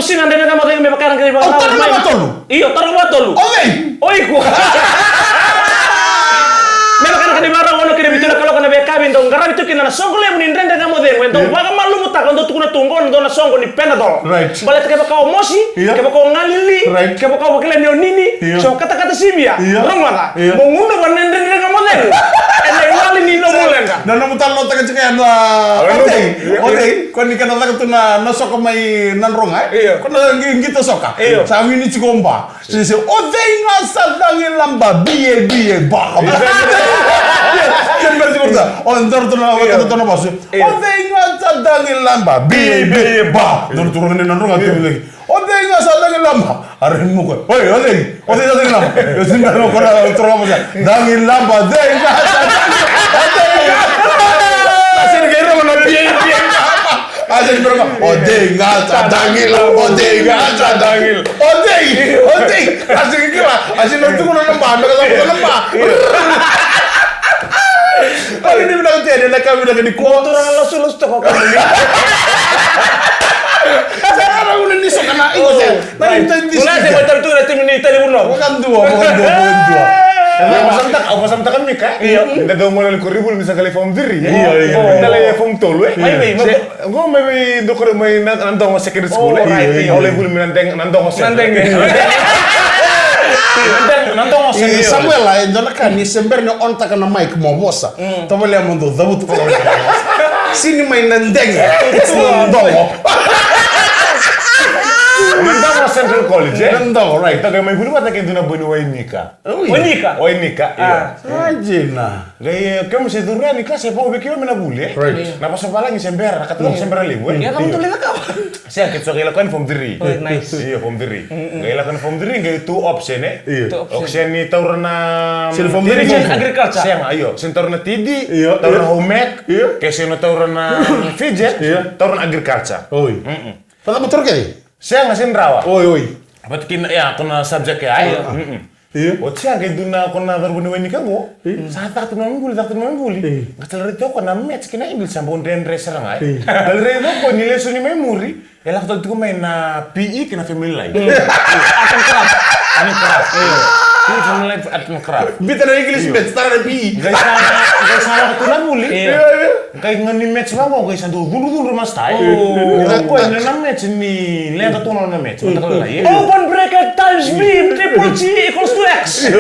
usina ndene kama tenga mepakana kiri baka. Taruh nama tolu. Iyo, taruh nama tolu. Oiku. Mepakana kiri baka wono kiri bituna kalau kana bekabi ndong ngara bitu kina na songo le muni ndende kama denga ndong baka malu muta ndo tukuna tungo ndo na songo ni penadol. Right. Balet ke baka omosi, ke baka ngalili, ke baka bakile neonini, so kata-kata simia. Rongala. Mongunda banende kama denga. Ene ngali ni no mulenga. Nana mutal lo taka cika na Oke, kon ni kana taka tuna na soka mai nan ronga. Kon na ngita soka. Sa wini cikomba. Sisi nga sadangi lamba biye ba. Kan berarti berta. Ndor tuna kata tuna basu. Nga sadangi lamba biye ba. Ndor turun nan ronga tibi lagi. nga sadangi lamba. Arin mo ko. Ode sadangi lamba. Yosin na ko na turun mo sa. Dangi lamba nga Asin kira mana biye apa? Asin berapa? Nggak cadangil. Asin kira. Asin itu kuna lembah, mereka lembah. Kalau ini bilang tiada, nak kami bilang di kuat. Orang los toko kami. Saya orang udah nisok kena itu saya. Nah itu Mulai saya baca itu nanti ini tadi bunuh. Bukan dua. Masam tak kan Mika? Iya. Kita dah mulai kuribul misalnya kali form diri. Iya. Kita lagi form tolu. Gua maybe dokter main nantong secondary school. Iya. Oleh bulu menanteng nantong hosen. Nantong hosen. Samuel lah, jangan kan ni sebenarnya on tak kena mic mau bosa. Tapi lihat mundur, zabut kalau sini main nanteng. Nantong. Nantong Central College. Nantong, right? Tapi main bulu mata kita na bonu Wainika. Wainika. Iya. Ajena. Gaya kamu sedurnya ni kelas apa bekiyo mena bule. Right. Napa sopalan ni sembera, kata sembera libu. Ya kamu tuh lihat apa? Saya kita lakukan form 3. Oh, nice. Iya, form 3. Gaya lakukan form 3 gaya two option Option ni taurna form 3 agriculture. Siang ayo, sen taurna tidi, taurna home ec, kesen taurna fidget, taurna agriculture. Oi. Pada motor ke? Siang asin rawa. Oi. Apa kin ya kuna subject ya ayo. Iya. Siang kayak duna kuna berbunyi wani kago. Saat tak tunang buli. Ngasal rito kuna match kina English sampai undren racer ngai. Dari rito ko nilai suni memori. Ya lah waktu itu main na PE kena family life. Akan kerap. Ini family life akan kerap. Bitar English bet, start PE. Guys salah tunang buli. Kayak ngani match bang kok guys ando dulu mas tai. Ko ini na match ni lihat tuh na match. Open bracket times B triple G equals to X.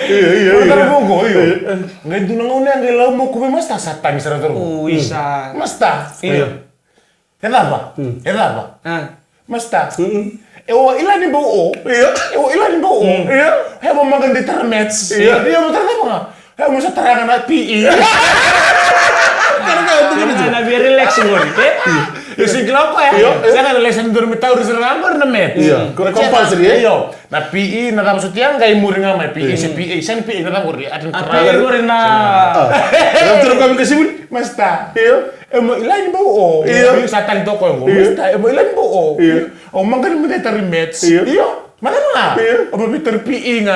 Iya. Bugo iyo. Ngai dunang una ngai lau mo kubi mas ta satang sara tergo. Isa. Mas ta. Iya. Kenapa? Mas ta. Ewa ilan ni bau. Iya. Hebo magan di match. Iya mo tara apa? Mo sa tarangan na PE. Karena biar relax ngori, ya sih kelapa ya. Saya kan lesson dormi tahu di sana na met. Iya, compulsory ya. Iya. Na PE na tam sutiang kay muri nga may PE si PE. Sen PE na tam gori atin Apa ngori na? Yang terus kami kesini, Masta. Iya. Emo ilan bau. Iya. Satan to ko ngo. Masta emo ilan bau. Iya. O magan mo tayo met. Iya. Mana nga? O bitter PE nga.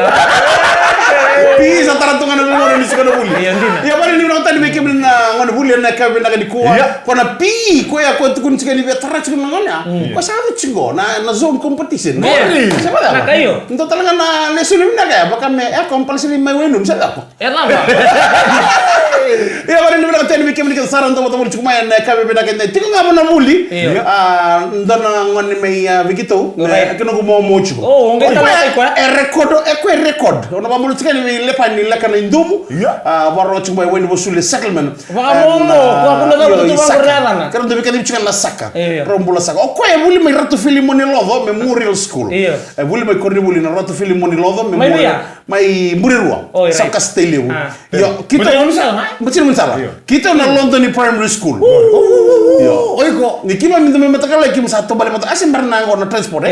PE sa tarantungan ng mga nisika na buli. Iya pa rin yung tadi may kami na ngana buli na kami na kanikuha. Kona PE ko ya ko tukun sika ni veteran sika na ngana. Ko sa chingo na zone competition. Siapa dah? Na kayo. Untuk talaga na lesson na kaya baka may compulsory may win sa ako. Apa? Iya pa rin yung tadi may kami na saran to mo chukuma na kami na kanya. Tingo nga mo na buli. Ndana ngani may bigito. Kino ko mo chiko. Oh, ngai tama ko. Record. Ono ba mulitsika ni lepa ni lakana indumu. Waro chumba wenu bosule settlement. Wakamomo, kwa kuna dapat tu bangorana na. Karena demi kadi chika la saka. Rombula saka. Okoye buli mai ratu filimoni lodo Memorial School. Buli mai korni buli na ratu filimoni lodo Memorial. Mai Murirua. Saka stadium. Yo, kita Betul salah. Kita na London Primary School. Oiko, ni kima minta metakala kim satu balik mata asin barna ngor na transport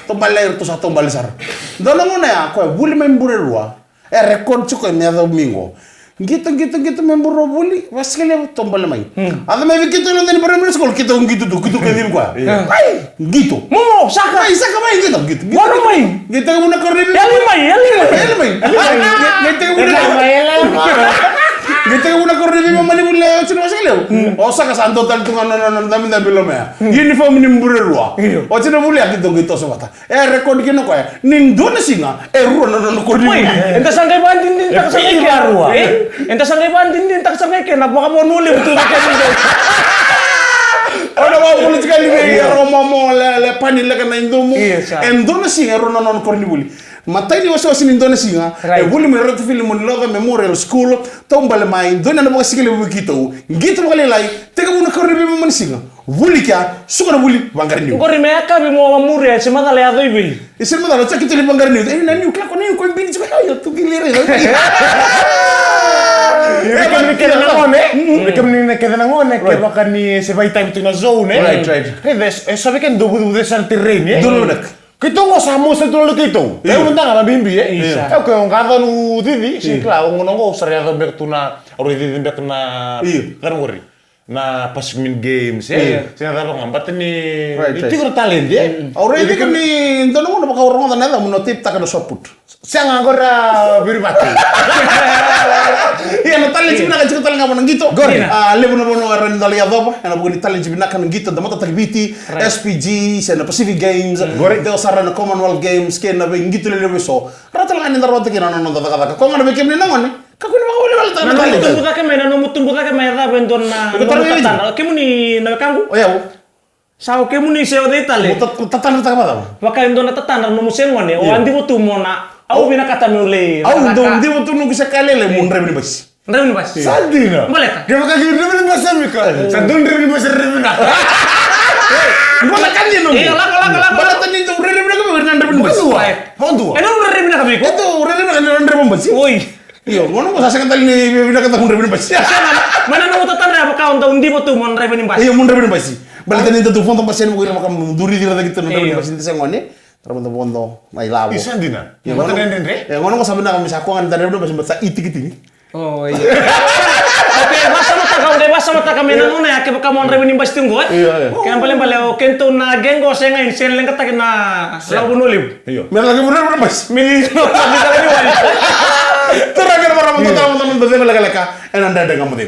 to balik to satu balik sar. Dona ngona ya ko buli mai Murirua. Record chuko ni ado mingo. Gitu memburu buli waskele tombal mai. Ada mai gitu London Primary School kita gitu kedim kwa. Ai, gitu. Mo, saka mai gitu. Waru mai. Kita muna korni. Eli mai. Kita muna Gitu kan una corre di mani bulle o cino masele. O saka santo tal tu non dami da bello mea. Uniform ni mburerwa. O cino bulle akito gitu sobata. Record kino ko nin dona singa ruo non ko di. Enta sangai bandin din tak sangai ke arua. Enta sangai bandin din tak sangai ke na baka mo nuli betul betul. Ona wa politika libe romo le pani le kana indomo. Endona singa ruo non ko di buli. Matai ni wasa wasini indone singa buli me ratu film mon lova memorial school tombale mai indone na bosikile bukito ngito ngale lai tega buna korre be mon singa buli kya sukona buli bangarni ngori me aka be mo mamure se magale ado ibi isir madalo chakito li bangarni nani ukla ko ni ko bini chiko yo tu gilere Kami keda nangone ke bakani se vai time to na zone right e sabe que ndo budu de terreno dolonak Kita nggak sama setul gitu. Ya udah nggak bimbi ya. Kau kau kata nu tadi sih lah. Ngono nggak usah ya sampai tuna. Orang tadi sampai kena. Kan ngori. Nah pas main games ya. Saya tahu ngambat nih. Itu kan talent ya. Orang itu kan nih. Itu nunggu bakal orang orang nada menotip tak ada soput. Saya nggak gora berbagi. Iya, no talent sih nak cerita talent ngapain gitu. Lebu nopo orang dari apa? Yang bukan di talent sih nak gitu. Damat tak biti SPG, sana Pacific Games. Itu sarana Commonwealth Games. Kena begitu lebu so. Rata lah ane darat kena nonton kata. Kau nggak bikin ni nangon ni? Kau ni mau level tanah talent. Tumbuh kakek main, tumbuh kakek main apa benton na. Kamu ni nak kamu? Oh ya. Sao kamu ni sewa di Itali. Tatan tak apa? Pakai benton na tatan na musim ni. O andi mo tumona. Au bina kata mule. Au dong dia waktu nunggu sekali le mundur ni bas. Mundur ni bas. Sandina. Boleh tak? Dia pakai mundur ni bas Mika. Sandun ni bas rebina. Boleh kan dia nunggu. Iya, laka. Boleh tanya itu rebina kau bernanda rebina bas. Hondu. Ini mundur rebina kami. Itu rebina kan rebina bas. Oi. Iya, ngono kok saya kata ini rebina kata mundur rebina bas. Mana nunggu tatan apa kau untuk undi mo tu mundur rebina bas. Iya, mundur rebina bas. Boleh tanya itu foto pasien mungkin makam duri tidak gitu mundur rebina bas itu saya ngone. Terbentuk-bentuk, mai labo. Bisa dina. Ya ngono ngono sampe nang bisa aku kan tadi udah bahasa itik ini. Oh iya. Oke, masa mata kami nang ne ake baka mon reweni bas tinggo. Iya. Kan paling kento na gengo senga in sen leng kata na labu nolib. Iya. Mer lagi bener bas. Mili bisa ni wali. Terakhir para teman-teman leka enan dadang kamu